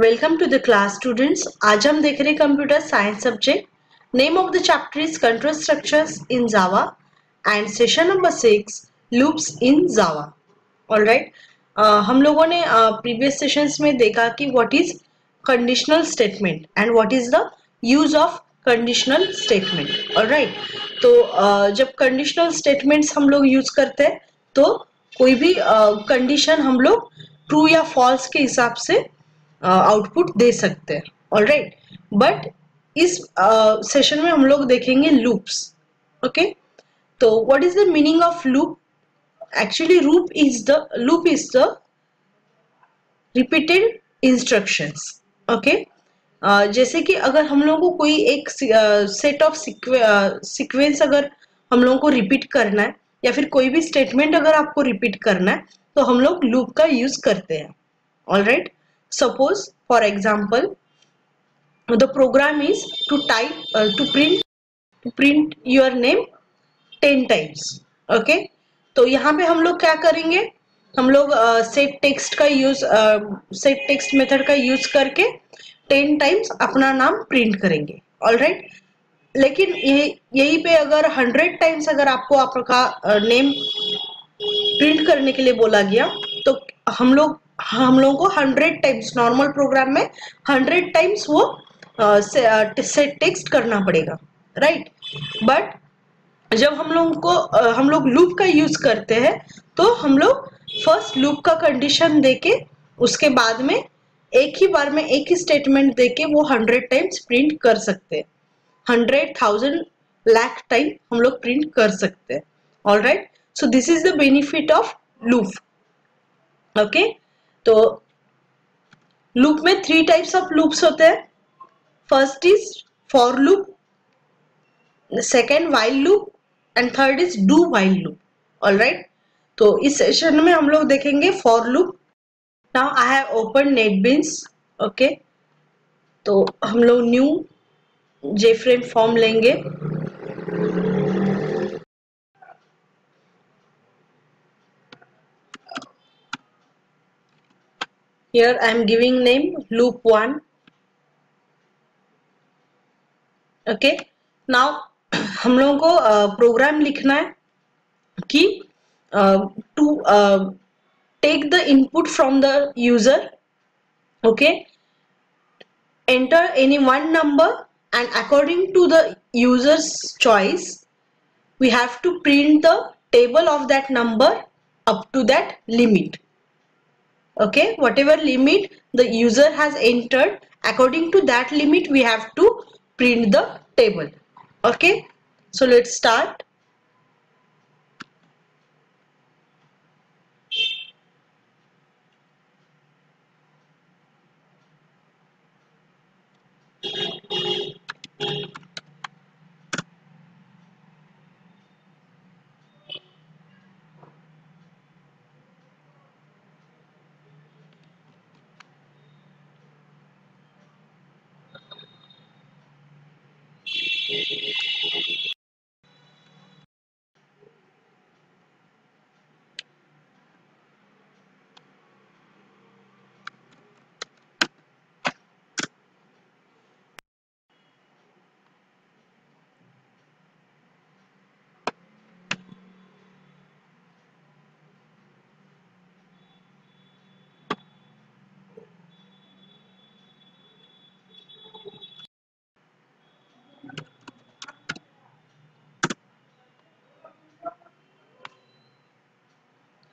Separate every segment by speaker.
Speaker 1: Welcome to the class students. आज हम देख रहे हैं computer science subject. Name of the chapter is control structures in Java and session number 6 loops in Java. Alright, हम लोगों ने प्रीवियस सेशंस में देखा कि what is conditional statement and what is the use of conditional statement. Alright, तो जब conditional statements हम लोग यूज करते हैं तो कोई भी कंडीशन हम लोग ट्रू या फॉल्स के हिसाब से आउटपुट दे सकते हैं। ऑलराइट, बट इस सेशन में हम लोग देखेंगे लूप्स। ओके, तो what is the meaning of loop? Actually loop is the repeated instructions. Okay, जैसे कि अगर हम लोगों को कोई एक सेट ऑफ सीक्वेंस अगर हम लोगों को रिपीट करना है या फिर कोई भी स्टेटमेंट अगर आपको रिपीट करना है तो हम लोग लूप का यूज करते हैं। Alright, suppose for example the program is to print your name 10 times. okay, तो यहाँ पे हम लोग क्या करेंगे, हम लोग सेट टेक्स्ट का यूज सेट टेक्स्ट मेथड का यूज करके 10 टाइम्स अपना नाम प्रिंट करेंगे। ऑलराइट, लेकिन यही पे अगर 100 टाइम्स अगर आपको आपका नेम प्रिंट करने के लिए बोला गया तो हम लोगों को 100 टाइम्स नॉर्मल प्रोग्राम में 100 टाइम्स वो सेट टेक्स्ट करना पड़ेगा। राइट, बट जब हम लोग लूप का यूज करते हैं तो हम लोग फर्स्ट लूप का कंडीशन देके उसके बाद में एक ही बार में एक ही स्टेटमेंट देके वो 100 टाइम्स प्रिंट कर सकते हैं। 100,000 लाख टाइम हम लोग प्रिंट कर सकते हैं। Alright, so this is the benefit of loop. okay, तो लूप में 3 टाइप्स ऑफ लूप्स होते हैं। First is for loop, second while loop and third is do while loop. Alright, तो इस सेशन में हम लोग देखेंगे for loop. Now I have open NetBeans. Okay, तो हम लोग न्यू जेफ्रेम फॉर्म लेंगे। Here I am giving name loop 1. Okay, now हम लोगों को प्रोग्राम लिखना है कि to take the input from the user. Okay, enter any one number and according to the user's choice we have to print the table of that number up to that limit. Okay, whatever limit the user has entered, according to that limit we have to print the table. Okay, so let's start.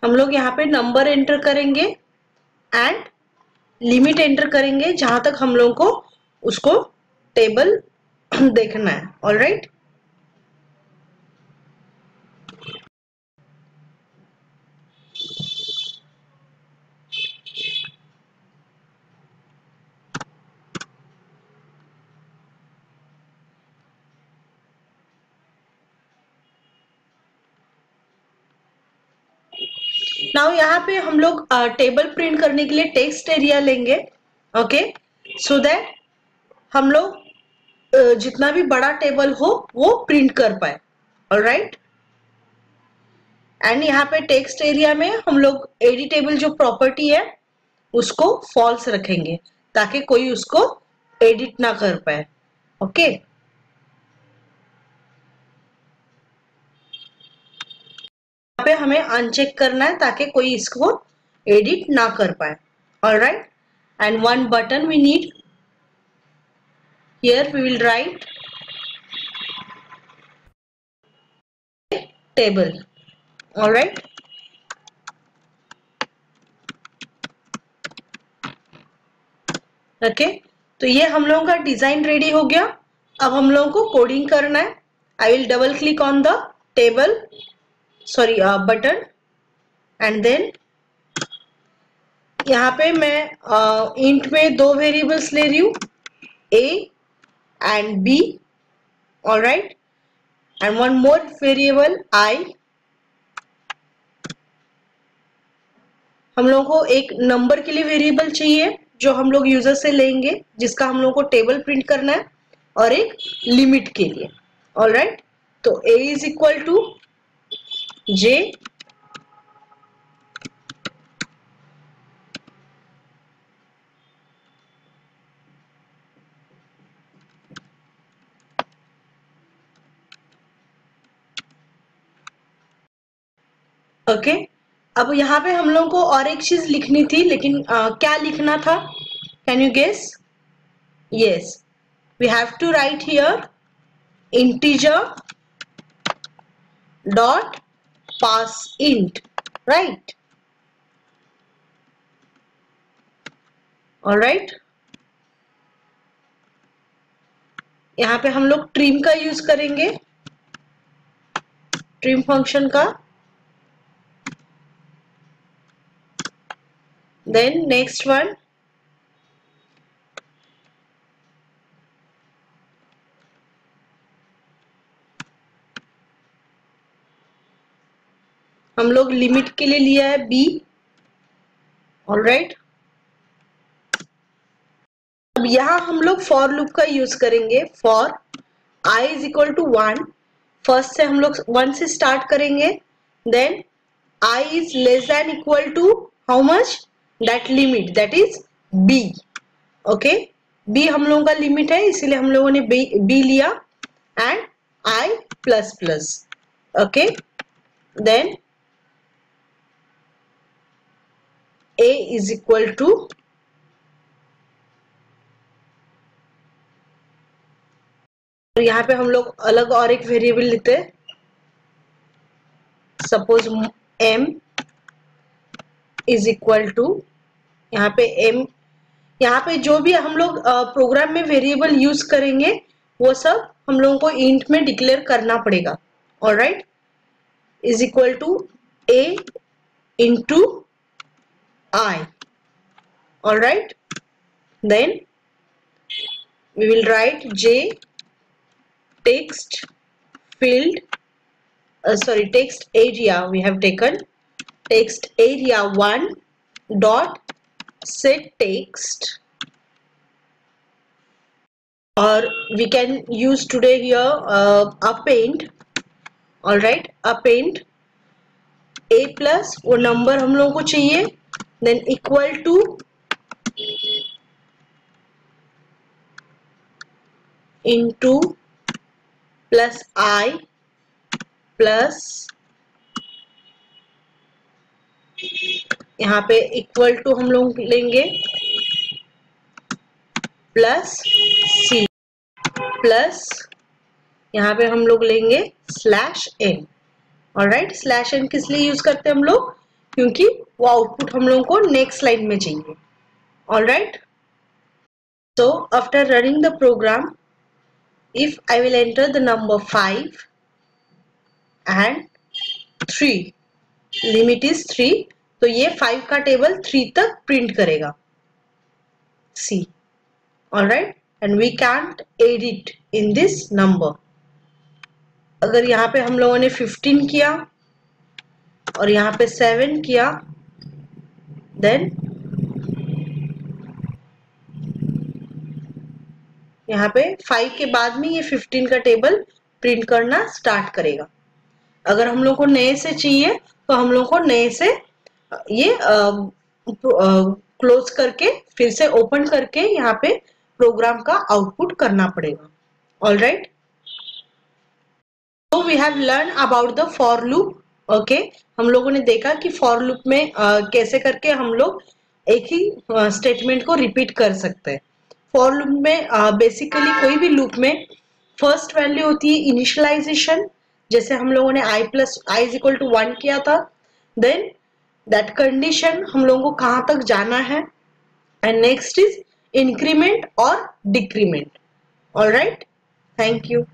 Speaker 1: हम लोग यहाँ पे number enter करेंगे and limit enter करेंगे जहां तक हम लोगों को उसको टेबल देखना है। ऑलराइट, नाउ यहाँ पे हम लोग टेबल प्रिंट करने के लिए टेक्स्ट एरिया लेंगे। ओके, सो दैट हम लोग जितना भी बड़ा टेबल हो वो प्रिंट कर पाए। ऑलराइट, एंड यहाँ पे टेक्स्ट एरिया में हम लोग एडिटेबल जो प्रॉपर्टी है उसको फॉल्स रखेंगे ताकि कोई उसको एडिट ना कर पाए। ओके, यहाँ पे हमें अनचेक करना है ताकि कोई इसको एडिट ना कर पाए। Alright, and one button we need, here we will write table. Alright, okay, तो ये हम लोगों का डिजाइन रेडी हो गया। अब हम लोगों को कोडिंग करना है। I will double click on the table, sorry button, and then यहाँ पे मैं इंट में दो वेरिएबल्स ले रही हूँ, a and b। Alright, and one more variable i। हम लोगों को एक नंबर के लिए वेरिएबल चाहिए जो हम लोग यूजर से लेंगे, जिसका हम लोगों को टेबल प्रिंट करना है, और एक लिमिट के लिए। ऑलराइट, तो a is equal to j okay. अब यहाँ पे हम लोगों को और एक चीज लिखनी थी, लेकिन क्या लिखना था? Can you guess? Yes, we have to write here integer dot pass int, right? alright, यहाँ पे हम लोग ट्रिम का यूज करेंगे, ट्रिम फंक्शन का। देन नेक्स्ट वन, हम लोग लिमिट के लिए लिया है b। ऑलराइट, अब यहाँ हम लोग फॉर लूप का यूज करेंगे। For i is equal to 1, first से हम लोग 1 से स्टार्ट करेंगे। Then i is less than equal to how much? That limit, that is b। Okay, b हम लोगों का लिमिट है, इसीलिए हम लोगों ने b लिया, and i plus plus. Okay, then a is equal to यहाँ पे हम लोग अलग और एक वेरिएबल लेते हैं, suppose m is equal to, यहाँ पे m, यहाँ पे जो भी हम लोग प्रोग्राम में वेरिएबल यूज करेंगे वो सब हम लोगों को इंट में डिक्लेयर करना पड़ेगा। Alright, is equal to a into i। Alright, then we will write j text field, sorry, text area, we have taken text area 1 dot set text, or we can use today here append। alright, append a plus वो number हम लोगों को चाहिए, then equal to into plus i plus यहाँ पे equal to हम लोग लेंगे प्लस c प्लस यहाँ पे हम लोग लेंगे slash n। Alright, slash n किस लिए यूज करते हैं हम लोग? क्योंकि वो आउटपुट हम लोगों को नेक्स्ट लाइन में चाहिए। Alright, so after running the program, if I will enter the number 5 and 3, limit is 3, तो ये 5 का टेबल 3 तक प्रिंट करेगा। C, alright, and we can't edit in this number। अगर यहाँ पे हम लोगों ने 15 किया और यहाँ पे 7 किया, then यहाँ पे 5 के बाद में ये 15 का टेबल प्रिंट करना स्टार्ट करेगा। अगर हम लोग को नए से चाहिए तो हम लोग को नए से ये क्लोज करके फिर से ओपन करके यहाँ पे प्रोग्राम का आउटपुट करना पड़ेगा। ऑल राइट, तो we have learn about the for loop. Okay, हम लोगों ने देखा कि फॉर लूप में कैसे करके हम लोग एक ही स्टेटमेंट को रिपीट कर सकते हैं। फॉर लूप में बेसिकली कोई भी लूप में फर्स्ट वैल्यू होती है इनिशियलाइजेशन, जैसे हम लोगों ने i इज इक्वल टू 1 किया था। देन दैट कंडीशन हम लोगों को कहाँ तक जाना है, एंड नेक्स्ट इज इंक्रीमेंट और decrement. All right, thank you.